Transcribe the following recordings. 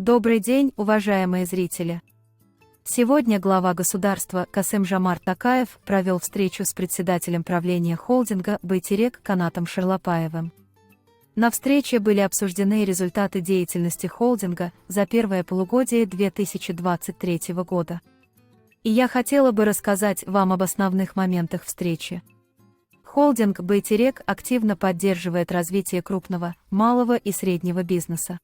Добрый день, уважаемые зрители! Сегодня глава государства Касым-Жомарт Токаев провел встречу с председателем правления холдинга «Байтерек» Канатом Шарлапаевым. На встрече были обсуждены результаты деятельности холдинга за первое полугодие 2023 года. И я хотела бы рассказать вам об основных моментах встречи. Холдинг «Байтерек» активно поддерживает развитие крупного, малого и среднего бизнеса.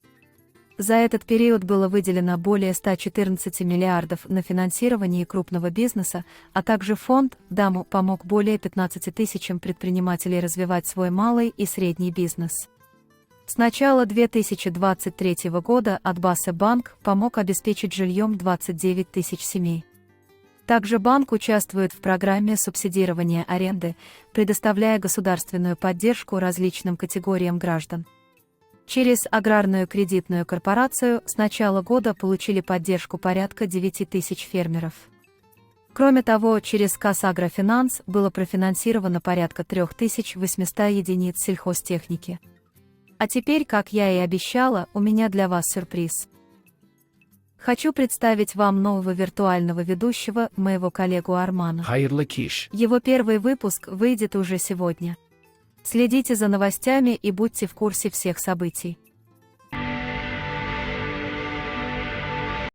За этот период было выделено более 114 миллиардов на финансирование крупного бизнеса, а также фонд «Даму» помог более 15 тысячам предпринимателей развивать свой малый и средний бизнес. С начала 2023 года Атбасы банк помог обеспечить жильем 29 тысяч семей. Также банк участвует в программе субсидирования аренды, предоставляя государственную поддержку различным категориям граждан. Через аграрную кредитную корпорацию с начала года получили поддержку порядка 9 тысяч фермеров. Кроме того, через Касагрофинанс было профинансировано порядка 3800 единиц сельхозтехники. А теперь, как я и обещала, у меня для вас сюрприз. Хочу представить вам нового виртуального ведущего, моего коллегу Армана. Hayırlı kış. Его первый выпуск выйдет уже сегодня. Следите за новостями и будьте в курсе всех событий.